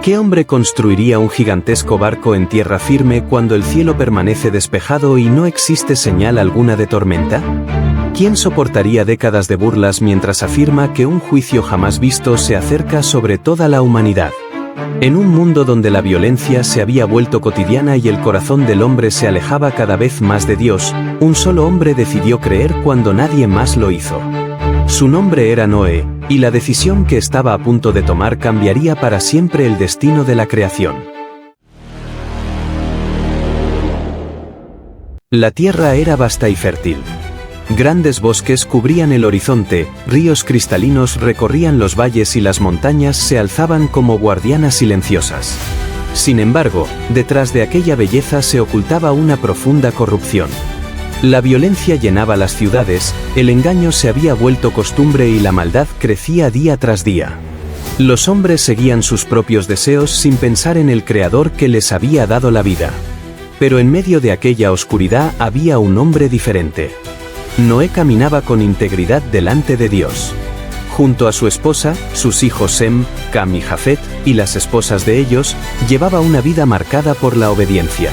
¿Qué hombre construiría un gigantesco barco en tierra firme cuando el cielo permanece despejado y no existe señal alguna de tormenta? ¿Quién soportaría décadas de burlas mientras afirma que un juicio jamás visto se acerca sobre toda la humanidad? En un mundo donde la violencia se había vuelto cotidiana y el corazón del hombre se alejaba cada vez más de Dios, un solo hombre decidió creer cuando nadie más lo hizo. Su nombre era Noé, y la decisión que estaba a punto de tomar cambiaría para siempre el destino de la creación. La tierra era vasta y fértil. Grandes bosques cubrían el horizonte, ríos cristalinos recorrían los valles y las montañas se alzaban como guardianas silenciosas. Sin embargo, detrás de aquella belleza se ocultaba una profunda corrupción. La violencia llenaba las ciudades, el engaño se había vuelto costumbre y la maldad crecía día tras día. Los hombres seguían sus propios deseos sin pensar en el Creador que les había dado la vida. Pero en medio de aquella oscuridad había un hombre diferente. Noé caminaba con integridad delante de Dios. Junto a su esposa, sus hijos Sem, Cam y Jafet, y las esposas de ellos, llevaba una vida marcada por la obediencia.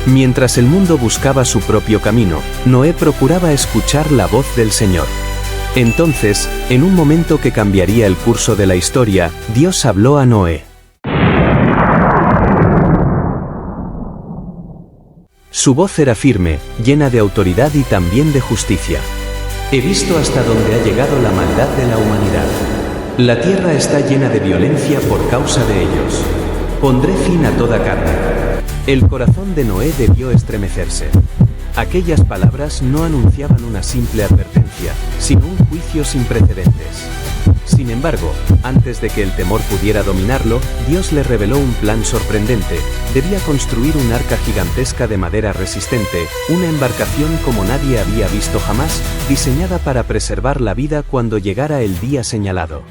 Mientras el mundo buscaba su propio camino, Noé procuraba escuchar la voz del Señor. Entonces, en un momento que cambiaría el curso de la historia, Dios habló a Noé. Su voz era firme, llena de autoridad y también de justicia. He visto hasta dónde ha llegado la maldad de la humanidad. La tierra está llena de violencia por causa de ellos. Pondré fin a toda carne. El corazón de Noé debió estremecerse. Aquellas palabras no anunciaban una simple advertencia, sino un juicio sin precedentes. Sin embargo, antes de que el temor pudiera dominarlo, Dios le reveló un plan sorprendente. Debía construir un arca gigantesca de madera resistente, una embarcación como nadie había visto jamás, diseñada para preservar la vida cuando llegara el día señalado.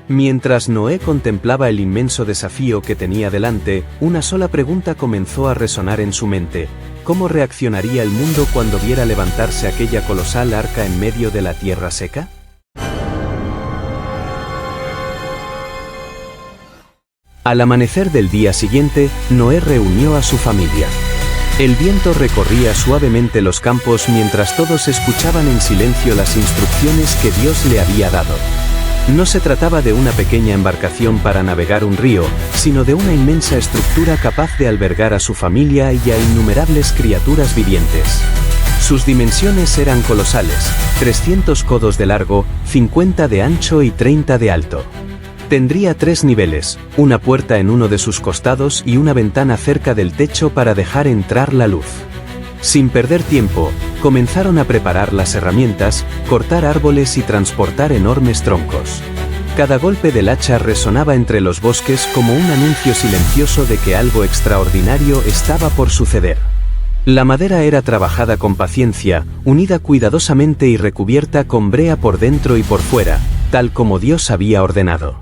Mientras Noé contemplaba el inmenso desafío que tenía delante, una sola pregunta comenzó a resonar en su mente: ¿cómo reaccionaría el mundo cuando viera levantarse aquella colosal arca en medio de la tierra seca? Al amanecer del día siguiente, Noé reunió a su familia. El viento recorría suavemente los campos mientras todos escuchaban en silencio las instrucciones que Dios le había dado. No se trataba de una pequeña embarcación para navegar un río, sino de una inmensa estructura capaz de albergar a su familia y a innumerables criaturas vivientes. Sus dimensiones eran colosales: 300 codos de largo, 50 de ancho y 30 de alto. Tendría 3 niveles, una puerta en uno de sus costados y una ventana cerca del techo para dejar entrar la luz. Sin perder tiempo, comenzaron a preparar las herramientas, cortar árboles y transportar enormes troncos. Cada golpe del hacha resonaba entre los bosques como un anuncio silencioso de que algo extraordinario estaba por suceder. La madera era trabajada con paciencia, unida cuidadosamente y recubierta con brea por dentro y por fuera, tal como Dios había ordenado.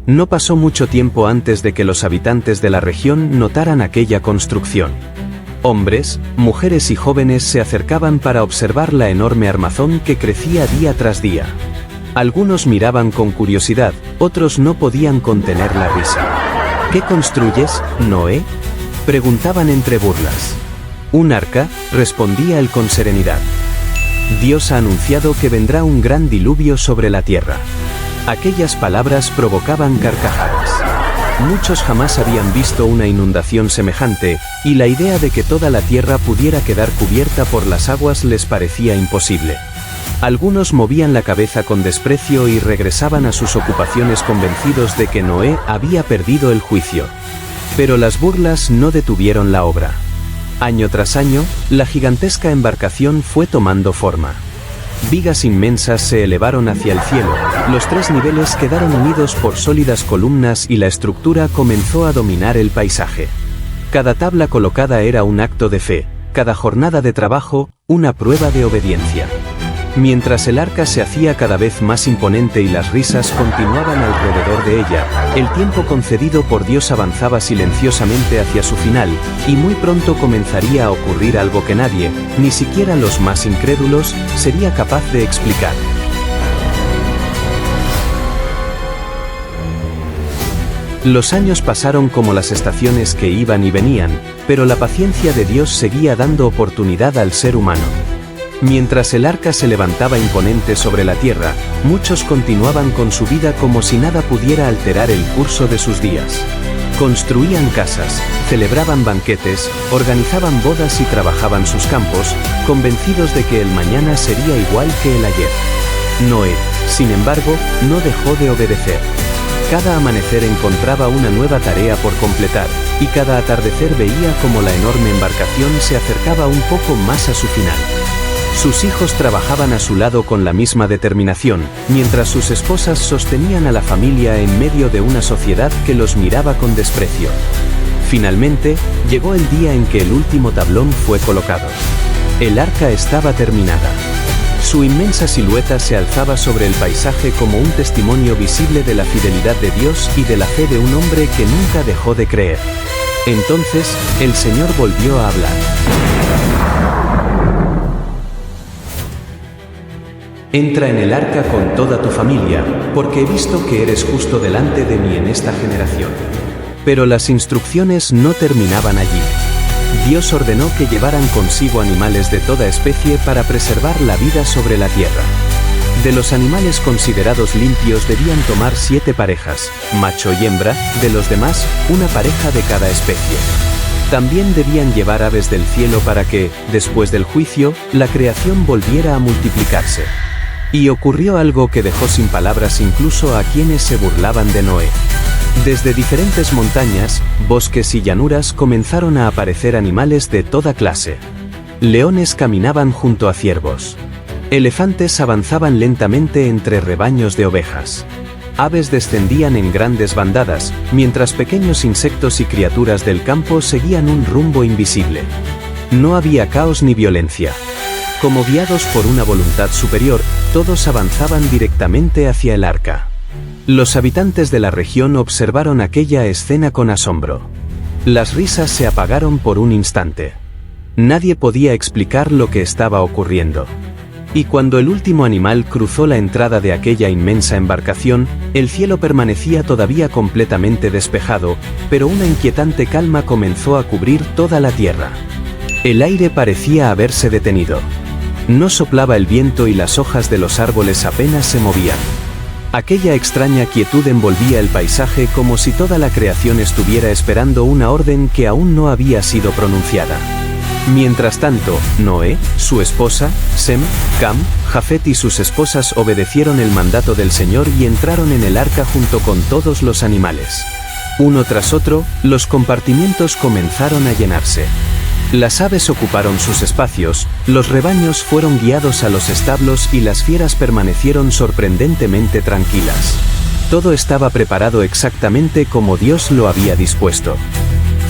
No pasó mucho tiempo antes de que los habitantes de la región notaran aquella construcción. Hombres, mujeres y jóvenes se acercaban para observar la enorme armazón que crecía día tras día. Algunos miraban con curiosidad, otros no podían contener la risa. ¿Qué construyes, Noé?, preguntaban entre burlas. Un arca, respondía él con serenidad. Dios ha anunciado que vendrá un gran diluvio sobre la tierra. Aquellas palabras provocaban carcajadas. Muchos jamás habían visto una inundación semejante, y la idea de que toda la tierra pudiera quedar cubierta por las aguas les parecía imposible. Algunos movían la cabeza con desprecio y regresaban a sus ocupaciones convencidos de que Noé había perdido el juicio. Pero las burlas no detuvieron la obra. Año tras año, la gigantesca embarcación fue tomando forma. Vigas inmensas se elevaron hacia el cielo, los 3 niveles quedaron unidos por sólidas columnas y la estructura comenzó a dominar el paisaje. Cada tabla colocada era un acto de fe, cada jornada de trabajo, una prueba de obediencia. Mientras el arca se hacía cada vez más imponente y las risas continuaban alrededor de ella, el tiempo concedido por Dios avanzaba silenciosamente hacia su final, y muy pronto comenzaría a ocurrir algo que nadie, ni siquiera los más incrédulos, sería capaz de explicar. Los años pasaron como las estaciones que iban y venían, pero la paciencia de Dios seguía dando oportunidad al ser humano. Mientras el arca se levantaba imponente sobre la tierra, muchos continuaban con su vida como si nada pudiera alterar el curso de sus días. Construían casas, celebraban banquetes, organizaban bodas y trabajaban sus campos, convencidos de que el mañana sería igual que el ayer. Noé, sin embargo, no dejó de obedecer. Cada amanecer encontraba una nueva tarea por completar, y cada atardecer veía cómo la enorme embarcación se acercaba un poco más a su final. Sus hijos trabajaban a su lado con la misma determinación, mientras sus esposas sostenían a la familia en medio de una sociedad que los miraba con desprecio. Finalmente, llegó el día en que el último tablón fue colocado. El arca estaba terminada. Su inmensa silueta se alzaba sobre el paisaje como un testimonio visible de la fidelidad de Dios y de la fe de un hombre que nunca dejó de creer. Entonces, el Señor volvió a hablar. Entra en el arca con toda tu familia, porque he visto que eres justo delante de mí en esta generación. Pero las instrucciones no terminaban allí. Dios ordenó que llevaran consigo animales de toda especie para preservar la vida sobre la tierra. De los animales considerados limpios debían tomar 7 parejas, macho y hembra, de los demás, una pareja de cada especie. También debían llevar aves del cielo para que, después del juicio, la creación volviera a multiplicarse. Y ocurrió algo que dejó sin palabras incluso a quienes se burlaban de Noé. Desde diferentes montañas, bosques y llanuras comenzaron a aparecer animales de toda clase. Leones caminaban junto a ciervos. Elefantes avanzaban lentamente entre rebaños de ovejas. Aves descendían en grandes bandadas, mientras pequeños insectos y criaturas del campo seguían un rumbo invisible. No había caos ni violencia. Como guiados por una voluntad superior, todos avanzaban directamente hacia el arca. Los habitantes de la región observaron aquella escena con asombro. Las risas se apagaron por un instante. Nadie podía explicar lo que estaba ocurriendo. Y cuando el último animal cruzó la entrada de aquella inmensa embarcación, el cielo permanecía todavía completamente despejado, pero una inquietante calma comenzó a cubrir toda la tierra. El aire parecía haberse detenido. No soplaba el viento y las hojas de los árboles apenas se movían. Aquella extraña quietud envolvía el paisaje como si toda la creación estuviera esperando una orden que aún no había sido pronunciada. Mientras tanto, Noé, su esposa, Sem, Cam, Jafet y sus esposas obedecieron el mandato del Señor y entraron en el arca junto con todos los animales. Uno tras otro, los compartimientos comenzaron a llenarse. Las aves ocuparon sus espacios, los rebaños fueron guiados a los establos y las fieras permanecieron sorprendentemente tranquilas. Todo estaba preparado exactamente como Dios lo había dispuesto.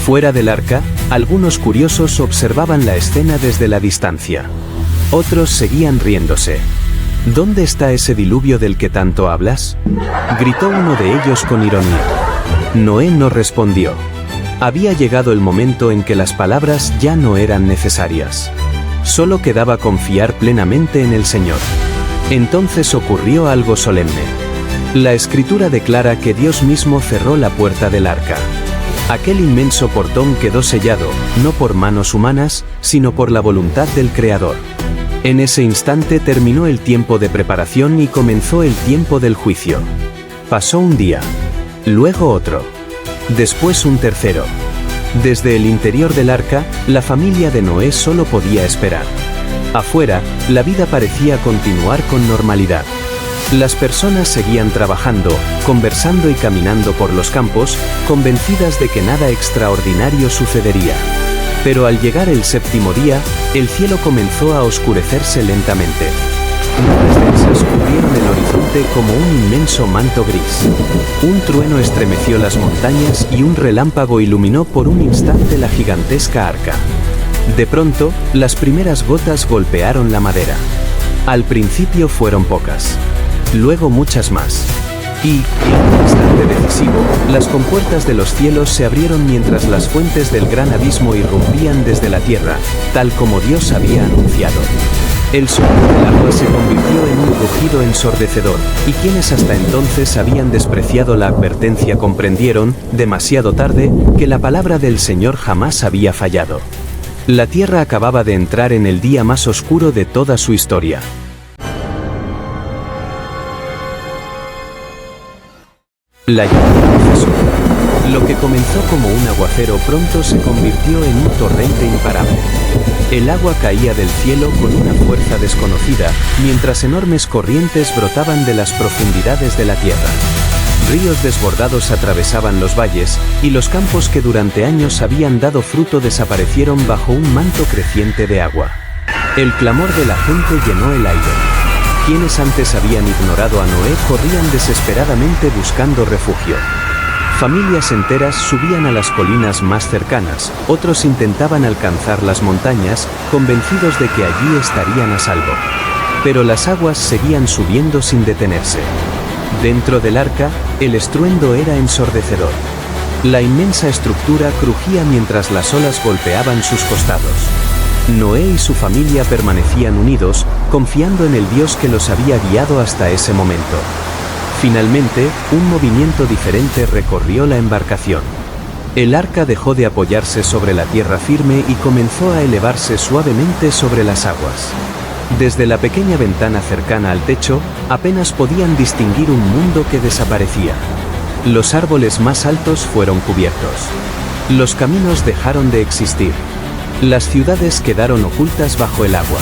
Fuera del arca, algunos curiosos observaban la escena desde la distancia. Otros seguían riéndose. ¿Dónde está ese diluvio del que tanto hablas?, gritó uno de ellos con ironía. Noé no respondió. Había llegado el momento en que las palabras ya no eran necesarias. Solo quedaba confiar plenamente en el Señor. Entonces ocurrió algo solemne. La Escritura declara que Dios mismo cerró la puerta del arca. Aquel inmenso portón quedó sellado, no por manos humanas, sino por la voluntad del Creador. En ese instante terminó el tiempo de preparación y comenzó el tiempo del juicio. Pasó un día. Luego otro. Después un tercero. Desde el interior del arca, la familia de Noé solo podía esperar. Afuera, la vida parecía continuar con normalidad. Las personas seguían trabajando, conversando y caminando por los campos, convencidas de que nada extraordinario sucedería. Pero al llegar el séptimo día, el cielo comenzó a oscurecerse lentamente. Nubes densas cubrieron el horizonte como un inmenso manto gris. Un trueno estremeció las montañas y un relámpago iluminó por un instante la gigantesca arca. De pronto, las primeras gotas golpearon la madera. Al principio fueron pocas. Luego muchas más. Y, en un instante decisivo, las compuertas de los cielos se abrieron mientras las fuentes del gran abismo irrumpían desde la tierra, tal como Dios había anunciado. El sonido del agua se convirtió en un rugido ensordecedor, y quienes hasta entonces habían despreciado la advertencia comprendieron, demasiado tarde, que la palabra del Señor jamás había fallado. La tierra acababa de entrar en el día más oscuro de toda su historia. La lluvia cesó. Lo que comenzó como un aguacero pronto se convirtió en un torrente imparable. El agua caía del cielo con una fuerza desconocida, mientras enormes corrientes brotaban de las profundidades de la tierra. Ríos desbordados atravesaban los valles, y los campos que durante años habían dado fruto desaparecieron bajo un manto creciente de agua. El clamor de la gente llenó el aire. Quienes antes habían ignorado a Noé corrían desesperadamente buscando refugio. Familias enteras subían a las colinas más cercanas, otros intentaban alcanzar las montañas, convencidos de que allí estarían a salvo. Pero las aguas seguían subiendo sin detenerse. Dentro del arca, el estruendo era ensordecedor. La inmensa estructura crujía mientras las olas golpeaban sus costados. Noé y su familia permanecían unidos, confiando en el Dios que los había guiado hasta ese momento. Finalmente, un movimiento diferente recorrió la embarcación. El arca dejó de apoyarse sobre la tierra firme y comenzó a elevarse suavemente sobre las aguas. Desde la pequeña ventana cercana al techo, apenas podían distinguir un mundo que desaparecía. Los árboles más altos fueron cubiertos. Los caminos dejaron de existir. Las ciudades quedaron ocultas bajo el agua.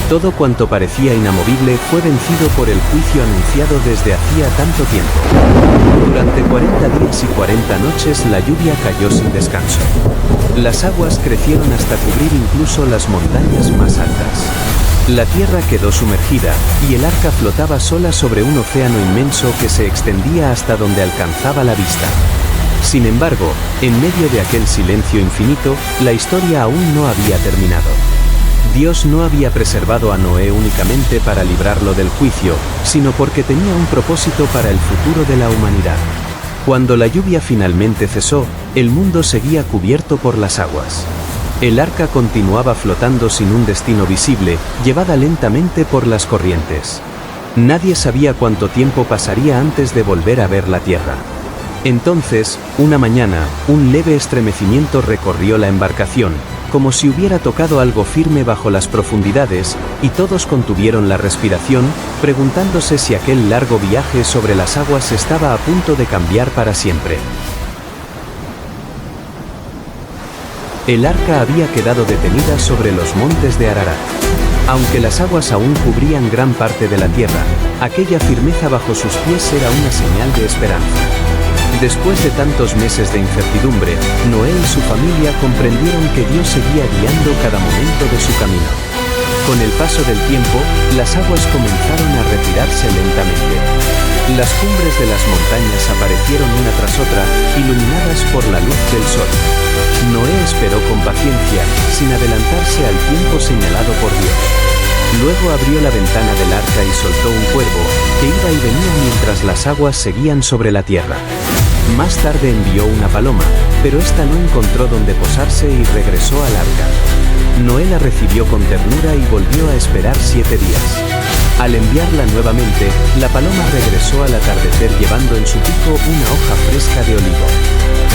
Todo cuanto parecía inamovible fue vencido por el juicio anunciado desde hacía tanto tiempo. Durante 40 días y 40 noches la lluvia cayó sin descanso. Las aguas crecieron hasta cubrir incluso las montañas más altas. La tierra quedó sumergida, y el arca flotaba sola sobre un océano inmenso que se extendía hasta donde alcanzaba la vista. Sin embargo, en medio de aquel silencio infinito, la historia aún no había terminado. Dios no había preservado a Noé únicamente para librarlo del juicio, sino porque tenía un propósito para el futuro de la humanidad. Cuando la lluvia finalmente cesó, el mundo seguía cubierto por las aguas. El arca continuaba flotando sin un destino visible, llevada lentamente por las corrientes. Nadie sabía cuánto tiempo pasaría antes de volver a ver la tierra. Entonces, una mañana, un leve estremecimiento recorrió la embarcación, como si hubiera tocado algo firme bajo las profundidades, y todos contuvieron la respiración, preguntándose si aquel largo viaje sobre las aguas estaba a punto de cambiar para siempre. El arca había quedado detenida sobre los montes de Ararat. Aunque las aguas aún cubrían gran parte de la tierra, aquella firmeza bajo sus pies era una señal de esperanza. Después de tantos meses de incertidumbre, Noé y su familia comprendieron que Dios seguía guiando cada momento de su camino. Con el paso del tiempo, las aguas comenzaron a retirarse lentamente. Las cumbres de las montañas aparecieron una tras otra, iluminadas por la luz del sol. Noé esperó con paciencia, sin adelantarse al tiempo señalado por Dios. Luego abrió la ventana del arca y soltó un cuervo, que iba y venía mientras las aguas seguían sobre la tierra. Más tarde envió una paloma, pero ésta no encontró dónde posarse y regresó al arca. Noé la recibió con ternura y volvió a esperar 7 días. Al enviarla nuevamente, la paloma regresó al atardecer llevando en su pico una hoja fresca de olivo.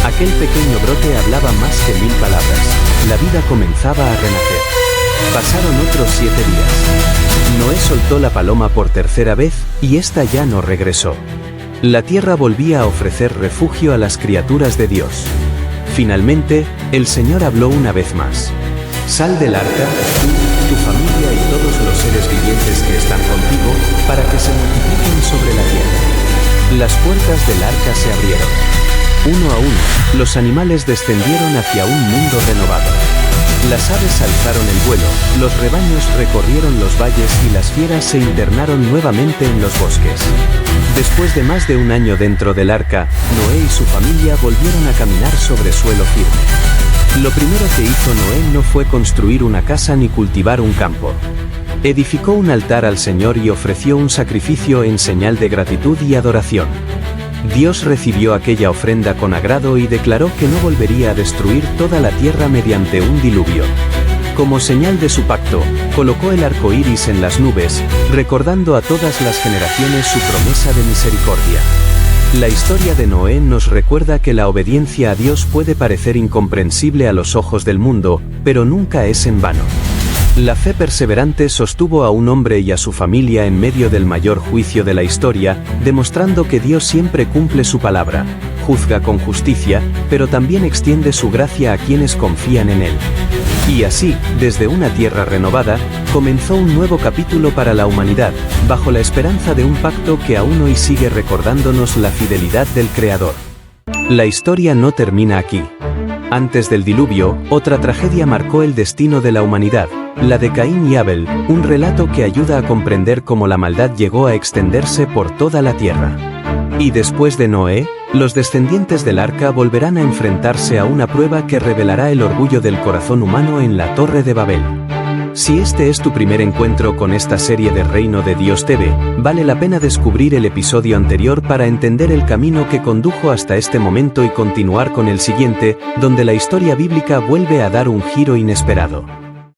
Aquel pequeño brote hablaba más que 1000 palabras. La vida comenzaba a renacer. Pasaron otros 7 días. Noé soltó la paloma por tercera vez, y ésta ya no regresó. La tierra volvía a ofrecer refugio a las criaturas de Dios. Finalmente, el Señor habló una vez más. Sal del arca, tú, tu familia y todos los seres vivientes que están contigo, para que se multipliquen sobre la tierra. Las puertas del arca se abrieron. Uno a uno, los animales descendieron hacia un mundo renovado. Las aves alzaron el vuelo, los rebaños recorrieron los valles y las fieras se internaron nuevamente en los bosques. Después de más de un año dentro del arca, Noé y su familia volvieron a caminar sobre suelo firme. Lo primero que hizo Noé no fue construir una casa ni cultivar un campo. Edificó un altar al Señor y ofreció un sacrificio en señal de gratitud y adoración. Dios recibió aquella ofrenda con agrado y declaró que no volvería a destruir toda la tierra mediante un diluvio. Como señal de su pacto, colocó el arco iris en las nubes, recordando a todas las generaciones su promesa de misericordia. La historia de Noé nos recuerda que la obediencia a Dios puede parecer incomprensible a los ojos del mundo, pero nunca es en vano. La fe perseverante sostuvo a un hombre y a su familia en medio del mayor juicio de la historia, demostrando que Dios siempre cumple su palabra, juzga con justicia, pero también extiende su gracia a quienes confían en Él. Y así, desde una tierra renovada, comenzó un nuevo capítulo para la humanidad, bajo la esperanza de un pacto que aún hoy sigue recordándonos la fidelidad del Creador. La historia no termina aquí. Antes del diluvio, otra tragedia marcó el destino de la humanidad, la de Caín y Abel, un relato que ayuda a comprender cómo la maldad llegó a extenderse por toda la tierra. Y después de Noé, los descendientes del arca volverán a enfrentarse a una prueba que revelará el orgullo del corazón humano en la Torre de Babel. Si este es tu primer encuentro con esta serie de Reino de Dios TV, vale la pena descubrir el episodio anterior para entender el camino que condujo hasta este momento y continuar con el siguiente, donde la historia bíblica vuelve a dar un giro inesperado.